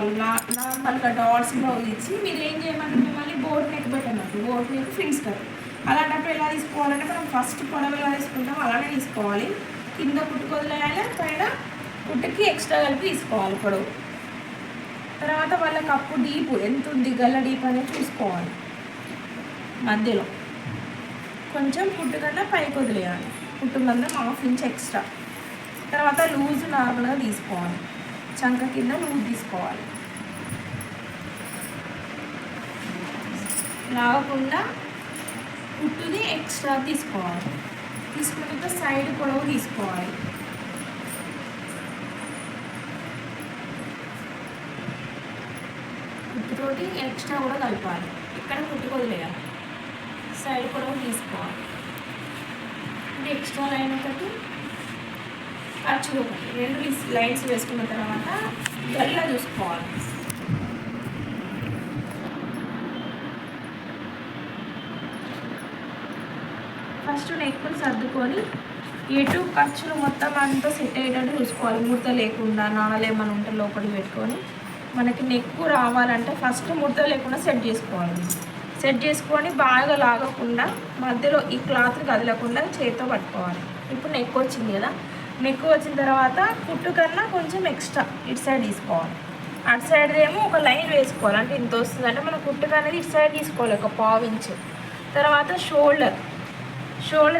వాళ్ళు నార్మల్గా dots blouse ఇచ్చి మీరు ఏం చేయమంటే మిమ్మల్ని boat neck పెట్టనట్టు boat neck ఫ్రిన్స్ cut. అలాంటప్పుడు ఎలా తీసుకోవాలంటే మనం ఫస్ట్ పొడవు ఎలా తీసుకుంటాం అలానే తీసుకోవాలి. కింద కుట్టుకు వదిలేయాలి, పైన కుట్టుకి ఎక్స్ట్రా కలిపి తీసుకోవాలి పొడవు. తర్వాత వాళ్ళ కప్పు డీపు ఎంత ఉంది, గల్ల డీప్ అనేది చూసుకోవాలి. మధ్యలో కొంచెం కుట్టు కన్నా పైకి వదిలేయాలి, కుట్టు మందం 1/2 ఇంచ్ ఎక్స్ట్రా. తర్వాత లూజ్ నార్మల్గా తీసుకోవాలి, చంక కింద లూజ్ తీసుకోవాలి. లాగకుండా కుట్టుని ఎక్స్ట్రా తీసుకోవాలి. తీసుకున్నాక సైడ్ పొడవు తీసుకోవాలి. కుట్టుతోటి ఎక్స్ట్రా కూడా కలపాలి. ఇక్కడ కుట్టుకు వదిలేయాలి, సైడ్ పొడవు తీసుకోవాలి. ఇది ఎక్స్ట్రా లైన్ ఒకటి, ఖర్చు ఒకటి, 2 లైన్స్ వేసుకున్న తర్వాత గల్ల చూసుకోవాలి. ఫస్ట్ నెక్కులు సర్దుకొని ఎటు ఖర్చులు మొత్తం అంతా సెట్ అయ్యేటట్టు చూసుకోవాలి. ముడత లేకుండా నాణాలు ఏమైనా ఉంటే లోపలికి పెట్టుకొని మనకి నెక్కు రావాలంటే ఫస్ట్ ముడత లేకుండా సెట్ చేసుకోవాలి. సెట్ చేసుకొని బాగా లాగకుండా మధ్యలో ఈ క్లాత్ కదలకుండా చేతితో పట్టుకోవాలి. ఇప్పుడు నెక్ వచ్చింది కదా, నెక్ వచ్చిన తర్వాత కుట్టు కన్నా కొంచెం ఎక్స్ట్రా ఇటు సైడ్ తీసుకోవాలి. అటు సైడ్ ఏమో ఒక లైన్ వేసుకోవాలి. అంటే ఇంత వస్తుంది అంటే మనం కుట్టుకు అనేది ఇటు సైడ్ తీసుకోవాలి, ఒక 1/2 ఇంచ్. తర్వాత షోల్డర్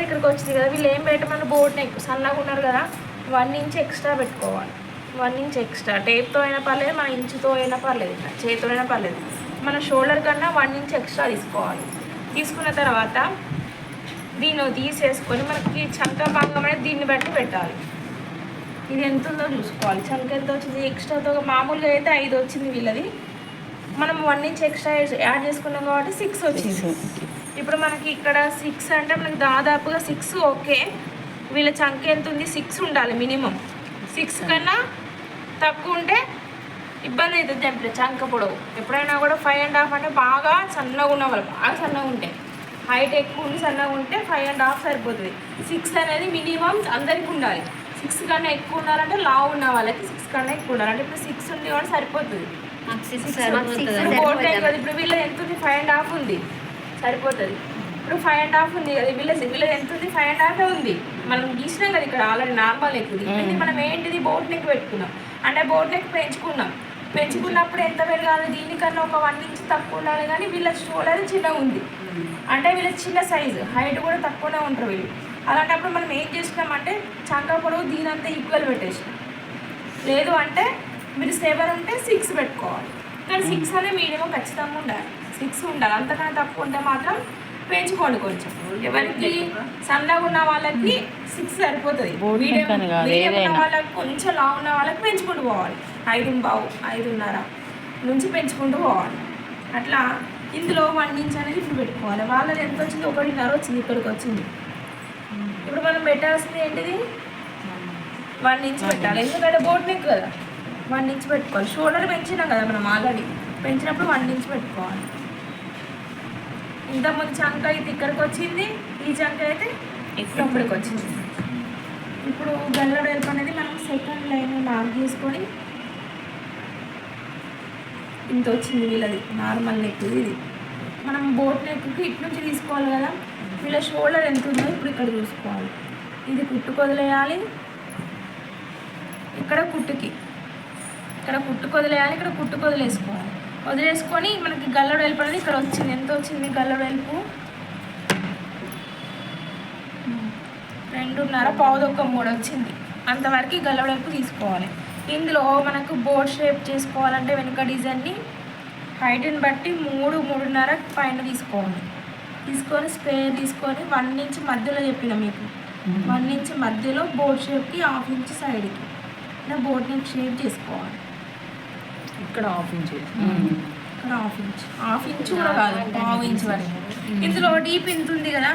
ఇక్కడికి వచ్చింది కదా, వీళ్ళు ఏం పెట్టమని బోట్ నెక్ సన్నగా ఉన్నారు కదా, 1 ఇంచ్ ఎక్స్ట్రా పెట్టుకోవాలి. 1 ఇంచ్ ఎక్స్ట్రా టేప్తో అయినా పర్లేదు, మన ఇంచుతో అయినా పర్లేదు, చేతితో అయినా పర్లేదు. మన షోల్డర్ కన్నా 1 ఇంచ్ ఎక్స్ట్రా తీసుకోవాలి. తీసుకున్న తర్వాత దీన్ని తీసేసుకొని మనకి చంక భాగం అనేది దీన్ని బట్టి పెట్టాలి. ఇది ఎంత ఉందో చూసుకోవాలి. చంక ఎంత వచ్చింది ఎక్స్ట్రాతో, మామూలుగా అయితే 5 వచ్చింది వీళ్ళది, మనం 1 ఇంచ్ ఎక్స్ట్రా యాడ్ చేసుకున్నాం కాబట్టి 6 వచ్చింది. ఇప్పుడు మనకి ఇక్కడ 6 అంటే మనకి దాదాపుగా 6 ఓకే. వీళ్ళ చంక ఎంత ఉంది, 6 ఉండాలి మినిమం. 6 కన్నా తక్కువ ఉంటే ఇబ్బంది అవుతుంది తెంపే చంక పొడవు. ఎప్పుడైనా కూడా 5.5 అంటే బాగా సన్నగా ఉన్న వాళ్ళు, బాగా సన్నగా ఉంటే, హైట్ ఎక్కువ ఉండి సన్నగా ఉంటే 5.5 సరిపోతుంది. 6 అనేది మినిమం అందరికి ఉండాలి. 6 కన్నా ఎక్కువ ఉండాలంటే లావు ఉన్న వాళ్ళకి 6 కన్నా ఎక్కువ ఉండాలి. అంటే ఇప్పుడు 6 ఉంది కూడా సరిపోతుంది. ఇప్పుడు వీళ్ళ ఎంత ఉంది, 5.5 ఉంది, సరిపోతుంది. ఇప్పుడు 5.5 ఉంది కదా, వీళ్ళ ఎంత ఉంది, 5.5 ఉంది. మనం గీసినాం కదా ఇక్కడ ఆల్రెడీ నార్మల్ నెక్. మనం ఏంటిది బోట్ నెక్ పెట్టుకున్నాం అంటే బోట్ నెక్ పెంచుకున్నప్పుడు ఎంత పెరగాలి, దీనికన్నా ఒక 1 ఇంచ్ తక్కువ ఉండాలి. కానీ వీళ్ళ షోల్డర్ చిన్నగా ఉంది అంటే వీళ్ళ చిన్న సైజు, హైట్ కూడా తక్కువనే ఉంటారు వీళ్ళు. అలాంటప్పుడు మనం ఏం చేసినామంటే చంక పొడవు దీనంతా ఈక్వల్ పెట్టేసినాం. లేదు అంటే మీరు 7 ఉంటే 6 పెట్టుకోవాలి. కానీ 6 అనే మీడియం ఖచ్చితంగా ఉండాలి, 6 ఉండాలి. అంతకన్నా తక్కువ ఉంటే మాత్రం పెంచుకోండి కొంచెం. ఎవరికి సన్నగా ఉన్న వాళ్ళకి 6 సరిపోతుంది. మీడియం ఉన్న వాళ్ళకి కొంచెం లావు ఉన్న వాళ్ళకి పెంచుకుంటూ పోవాలి. 5.5, 5.5 నుంచి పెంచుకుంటూ పోవాలి. అట్లా ఇందులో 1 ఇంచ్ అనేది ఇప్పుడు పెట్టుకోవాలి. వాళ్ళది ఎంత వచ్చింది, 1.5 వచ్చింది, ఇక్కడికి వచ్చింది. ఇప్పుడు మనం పెట్టాల్సింది ఏంటిది, 1 ఇంచ్ పెట్టాలి. ఎందుకంటే బోట్ నెక్ కదా, 1 ఇంచ్ పెట్టుకోవాలి. షోల్డర్ పెంచినాం కదా మనం ఆల్రెడీ, పెంచినప్పుడు 1 ఇంచ్ పెట్టుకోవాలి. ఇంతకుముందు చంక అయితే ఇక్కడికి వచ్చింది, ఈ చంక అయితే ఇక్కడికి వచ్చింది. ఇప్పుడు గల్ల వెలుపు అనేది మనం సెకండ్ లైన్ మార్క్ చేసుకొని ఇంత వచ్చింది వీళ్ళది నార్మల్ నెక్. ఇది మనం బోట్ నెక్కి ఇటు నుంచి తీసుకోవాలి కదా, వీళ్ళ షోల్డర్ ఎంత ఉందో ఇప్పుడు ఇక్కడ చూసుకోవాలి. ఇది కుట్టుకు వదిలేయాలి, ఇక్కడ కుట్టుకు వదిలేయాలి, ఇక్కడ కుట్టుకు వదిలేసుకొని మనకి గల్ల వెలుపు అనేది ఇక్కడ వచ్చింది. ఎంత వచ్చింది గల్ల వెలుపు, 2.5, పావుదొక్క 3 వచ్చింది. అంతవరకు గల్ల వెలుపు తీసుకోవాలి. ఇందులో మనకు బోట్ షేప్ చేసుకోవాలంటే వెనుక డిజైన్ని హైట్ని బట్టి 3, 3.5 పైన తీసుకొని స్క్వేర్ తీసుకొని 1 ఇంచ్ మధ్యలో చెప్పిన మీకు, 1 ఇంచ్ మధ్యలో బోట్ షేప్కి 1/2 ఇంచ్ సైడ్కి ఇలా బోట్ నెక్ షేప్ చేసుకోవాలి. ఇక్కడ 1/2 ఇంచ్, ఇక్కడ 1/2 ఇంచ్ కూడా కాదు, 1/2 ఇంచ్ వరకు. ఇందులో డీప్ ఇంత ఉంది కదా,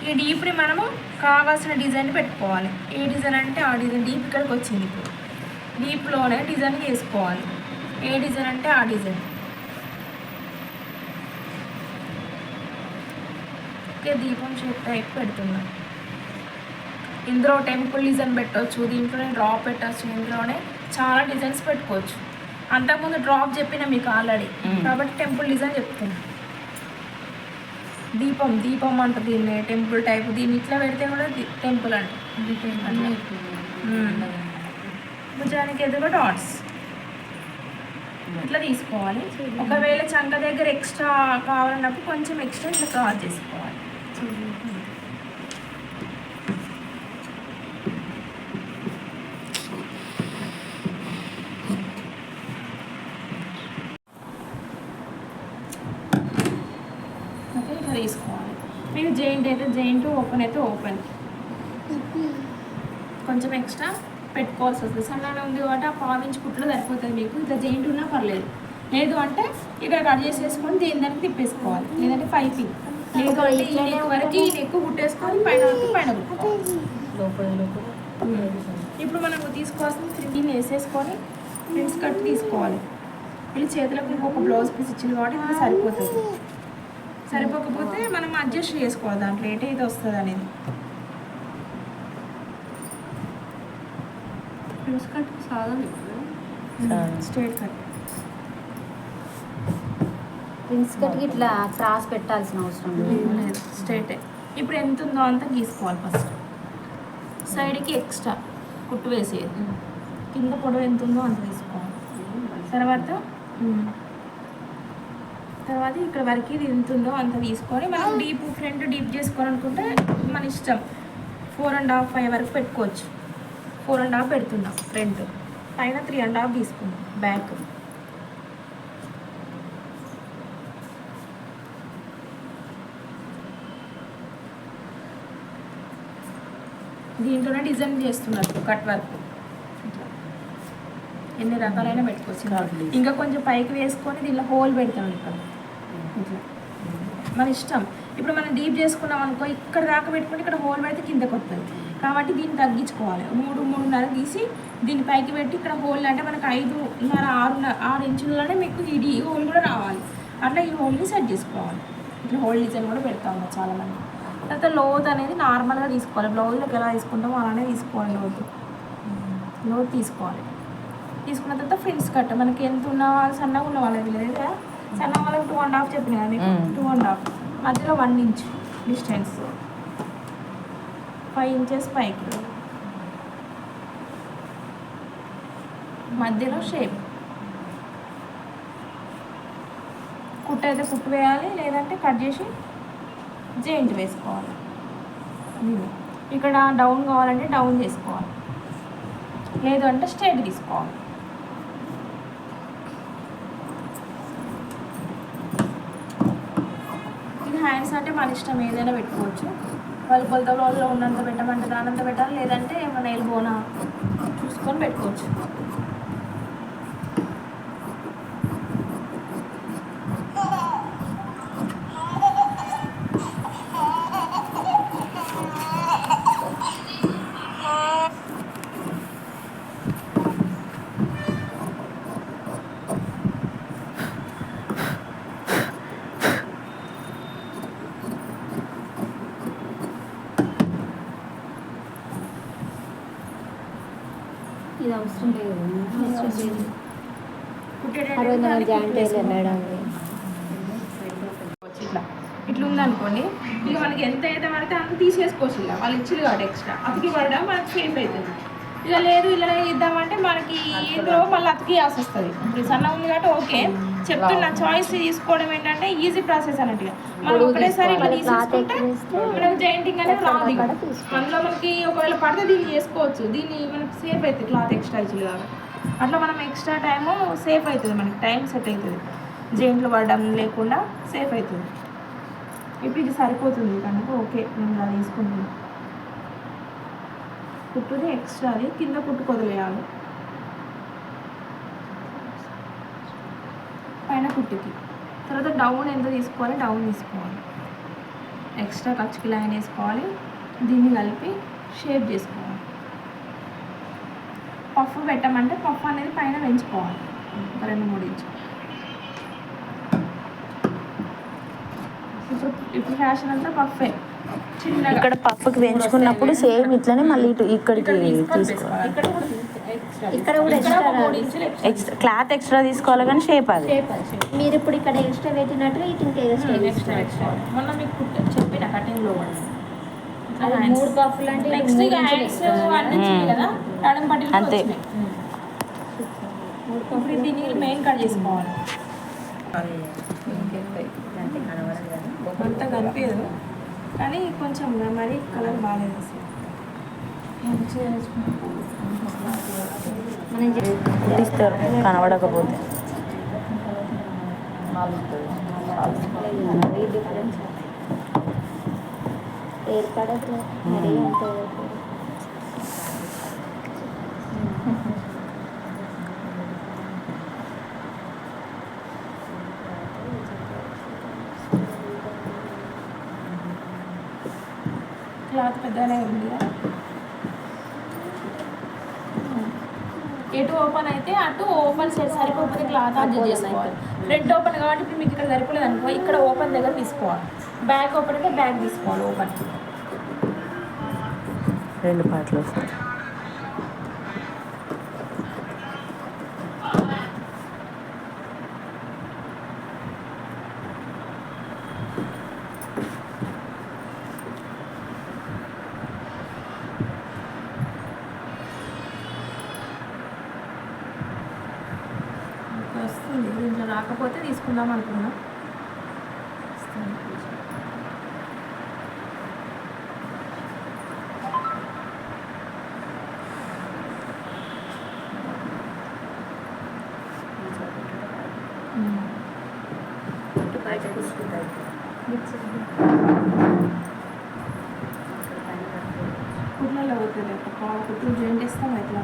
ఈ డీప్ని మనము కావాల్సిన డిజైన్ పెట్టుకోవాలి. ఏ డిజైన్ అంటే ఆ డిజైన్. డీప్ ఇక్కడికి వచ్చింది, ఇప్పుడు డీప్లోనే డిజైన్ చేసుకోవాలి. ఏ డిజైన్ అంటే ఆ డిజైన్. ఓకే, దీపం షేప్ టైప్ పెడుతున్నా. ఇందులో టెంపుల్ డిజైన్ పెట్టవచ్చు, దీంట్లోనే డ్రాప్ పెట్టవచ్చు, ఇందులోనే చాలా డిజైన్స్ పెట్టుకోవచ్చు. అంతకుముందు డ్రాప్ చెప్పిన మీకు ఆల్రెడీ, కాబట్టి టెంపుల్ డిజైన్ చెప్తున్నా. దీపం అంటారు దీన్ని, టెంపుల్ టైప్. దీన్ని ఇట్లా పెడితే కూడా టెంపుల్ అంట. భుజానికి ఎదురుగా డాట్స్ ఇట్లా తీసుకోవాలి. ఒకవేళ చంక దగ్గర ఎక్స్ట్రా కావాలన్నప్పుడు కొంచెం ఎక్స్ట్రా ఇట్లా క్రాస్ చేసుకోవాలి. ఓకే, ఇట్లా తీసుకోవాలి. మీకు జెయింట్ అయితే జెయింట్, ఓపెన్ అయితే ఓపెన్. కొంచెం ఎక్స్ట్రా పెట్టుకోవాల్సి వస్తుంది. సన్నగా ఉంది కాబట్టి ఆ 1/4 ఇంచ్ కుట్లో సరిపోతుంది మీకు. ఇట్లా జెయింట్ ఉన్నా పర్లేదు. లేదు అంటే ఇక్కడ కట్ చేసేసుకొని దీని దానికి తిప్పేసుకోవాలి. లేదంటే పైపింగ్ లేదు అంటే ఈ నెక్ వరకు ఈ నెక్ కుట్టేసుకొని పైన వరకు పైన కుట్టుకోవాలి. ఇప్పుడు మనకు తీసుకోవాల్సిన దీన్ని వేసేసుకొని ప్రిన్స్ కట్ తీసుకోవాలి. వీళ్ళు చేతులకు ఇంకొక బ్లౌజ్ పీస్ ఇచ్చింది కాబట్టి ఇది సరిపోతుంది. సరిపోకపోతే మనం అడ్జస్ట్ చేసుకోవాలి దాంట్లో ఏటైతే వస్తుంది అనేది. ప్రిన్స్ కట్ సాగదు, స్ట్రైట్ కట్. ప్రిన్స్ కట్కి ఇట్లా క్రాస్ పెట్టాల్సిన అవసరం లేదు, స్ట్రైటే. ఇప్పుడు ఎంత ఉందో అంత గీసుకోవాలి. ఫస్ట్ సైడ్కి ఎక్స్ట్రా కుట్టు వేసేది, కింద పొడవు ఎంత ఉందో అంత తీసుకోవాలి. తర్వాత ఇక్కడ వరకు ఇది ఎంత ఉందో అంత తీసుకొని మనం ఫ్రంట్ డీప్ చేసుకోవాలనుకుంటే మన ఇష్టం. 4.5, 5 వరకు పెట్టుకోవచ్చు. 4.5 పెడుతున్నాం ఫ్రంట్, పైన 3.5 తీసుకున్నాం బ్యాక్. దీంట్లోనే డిజైన్ చేస్తున్నారు కట్ వర్క్. ఎన్ని రకాలైన పెట్టుకోవచ్చు. ఇంకా కొంచెం పైకి వేసుకొని దీనిలో హోల్ పెడతాం ఇక్కడ. ఇట్లా మన ఇష్టం. ఇప్పుడు మనం డీప్ చేసుకున్నాం అనుకో, ఇక్కడ దాకా పెట్టుకుంటే ఇక్కడ హోల్ పెడితే కిందకి వస్తుంది. కాబట్టి దీన్ని తగ్గించుకోవాలి. 3.5 తీసి దీన్ని పైకి పెట్టి ఇక్కడ హోల్ అంటే మనకు 5.5, 6 ఇంచులలోనే మీకు ఈ హోల్ కూడా రావాలి. అట్లా ఈ హోల్ని సెట్ చేసుకోవాలి. ఇట్లా హోల్ డిజైన్ కూడా పెడతాము చాలామంది. తర్వాత లోత్ అనేది నార్మల్గా తీసుకోవాలి. బ్లౌజ్లోకి ఎలా తీసుకుంటామో అలానే తీసుకోవాలి. లోత్ తీసుకోవాలి. తీసుకున్న తర్వాత ఫ్రిన్స్ కట్ మనకి ఎంత ఉన్న సన్నగా ఉన్న వాళ్ళకి లేదా సన్నగా వాళ్ళకి 2.5 చెప్పిన కదా మీకు. 2.5 మధ్యలో 1 ఇంచ్ డిస్టెన్స్, 5 ఇంచెస్ పైకి మధ్యలో షేప్. కుట్టు అయితే కుట్టు వేయాలి, లేదంటే కట్ చేసి జెయింట్ వేసుకోవాలి. ఇక్కడ డౌన్ కావాలంటే డౌన్ చేసుకోవాలి, లేదు అంటే స్ట్రైట్ తీసుకోవాలి. ఇది హ్యాండ్స్ అంటే మన ఇష్టం, ఏదైనా పెట్టుకోవచ్చు. వాళ్ళు కొలత బ్లౌజ్లో ఉన్నంత పెట్టమంటే దానంత పెట్టాలి, లేదంటే ఏమైనా ఎల్బోనా చూసుకొని పెట్టుకోవచ్చు. ఇది అవసరం లేదు. ఇట్లా ఉందనుకోండి, ఇక మనకి ఎంత అయితే పడితే అంత తీసేసుకోవచ్చు. ఇలా వాళ్ళు ఇచ్చింది కాబట్టి ఎక్స్ట్రా అతికి పడడం మనకి సేఫ్ అవుతుంది. ఇక లేదు ఇలా ఇద్దామంటే మనకి ఇందులో మళ్ళీ అతికియాల్సి వస్తుంది. ఇప్పుడు సన్న ఉంది కాబట్టి ఓకే చెప్తున్నా. చాయిస్ తీసుకోవడం ఏంటంటే ఈజీ ప్రాసెస్ అన్నట్టుగా. మనం ఒకటేసారి ఇట్లా తీసేసుకుంటే మనకు జాయింటింగ్ అనేది రాదు. అందులో మనకి ఒకవేళ పడితే దీన్ని చేసుకోవచ్చు. దీన్ని మనకి సేఫ్ అవుతుంది క్లాత్ ఎక్స్ట్రా ఇచ్చింది కాబట్టి. అట్లా మనం ఎక్స్ట్రా టైము సేఫ్ అవుతుంది, మనకి టైం సెట్ అవుతుంది. జెయింట్లు పడడం లేకుండా సేఫ్ అవుతుంది. ఇప్పుడు ఇది సరిపోతుంది కనుక ఓకే నేను ఇలా తీసుకుంటున్నాను. కుట్టుది ఎక్స్ట్రా, అది కింద కుట్టు కొదిలేయాలి. పైన కుట్టుకి తర్వాత డౌన్ ఎంత తీసుకోవాలి, డౌన్ తీసుకోవాలి. ఎక్స్ట్రా ఖర్చుకి లైన్ వేసుకోవాలి. దీన్ని కలిపి షేప్ చేసుకోవాలి. పఫ్ పెట్టమంటే పఫ్ అనేది పైన పెంచుకోవాలి 2-3 ఇంచులు. ఇప్పుడు ఫ్యాషన్ అంతా పఫే. చిన్నగా ఇక్కడ పఫ్కి పెంచుకున్నప్పుడు సేమ్ ఇట్లనే మళ్ళీ ఇక్కడికి తీసుకోవాలి. ఇక్కడ కూడా ఇక్కడ కూడా ఇక్కడ ఒక ఎక్స్ట్రా 3 ఇంచులు extra ఎక్స్ట్రా క్లాత్ ఎక్స్ట్రా తీసుకోవాలి కానీ షేప్ అది. మీరు ఇప్పుడు ఇక్కడ ఎక్స్ట్రా పెట్టినట్టు ఇటు ఇంకా ఎక్స్ట్రా extra. మొన్న మీకు చెప్పిన కటింగ్ లో అది 3 పఫ్లు అంటే నెక్స్ట్ ఇక హ్యాండ్స్ అన్నీ వచ్చినాయి కదా నడుం పట్టీలు కూడా అంతే. వచ్చినాయి. ఇప్పుడు దీన్ని మెయిన్ కట్ చేసుకోవాలి. అంత కనిపించదు కానీ కొంచెం మరి కలర్ బాగాలేదు అసలు. మనం కుట్టిస్తారు కనబడకపోతే. డిఫరెన్స్ ఏర్పడట్లేదు మరీ అంత క్లాత్ పెద్దగానే ఉంది కదా. ఎటు ఓపెన్ అయితే అటు ఓపెన్ సరిపోతే క్లాత్ అడ్జస్ట్ చేసుకోవాలి. ఫ్రంట్ ఓపెన్ కాబట్టి ఇప్పుడు మీకు ఇక్కడ సరిపోలేదు అనుకో ఇక్కడ ఓపెన్ దగ్గర తీసుకోవాలి. బ్యాక్ ఓపెన్ అయితే బ్యాక్ తీసుకోవాలి ఓపెన్. 2 పార్ట్లు వస్తాయి. వస్తుంది దీంట్లో రాకపోతే తీసుకుందాం అనుకున్నా. కుట్లలో పోతుంది ఒక పావు కుట్లు జాయింట్ ఇస్తాం ఎట్లా.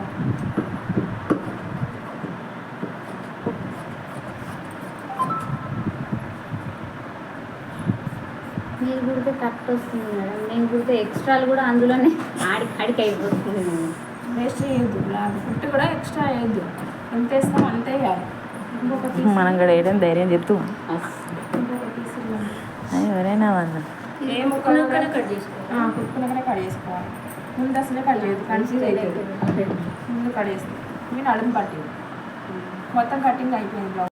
మీరు కుడితే కరెక్ట్ వస్తుంది మేడం. నేను కుడితే ఎక్స్ట్రాలు కూడా అందులోనే ఆడికి అయిపోతుంది మేడం. వేస్ట్ చేయొద్దు. బ్లాక్ కుట్టు కూడా ఎక్స్ట్రా వేయద్దు. ఎంత వేస్తాం అంతే వేయాలి. ఇంకొక piece మనం కూడా వేయడం ధైర్యం చెప్తూ ఇంకొక piece ఇవ్వండి. ఎవరైనా వాళ్ళు ఏ ముక్కలు కట్ చేసుకోవాలి. కుట్టుకున్నాకనే కట్ చేసుకోవాలి. ముందు అసలే కట్ చేయదు కన్ఫ్యూజ్ అవుతుంది. ముందు కట్ చేస్తాం. మీ నడుము పట్టింది మొత్తం కటింగ్ అయిపోయింది బ్లౌజ్.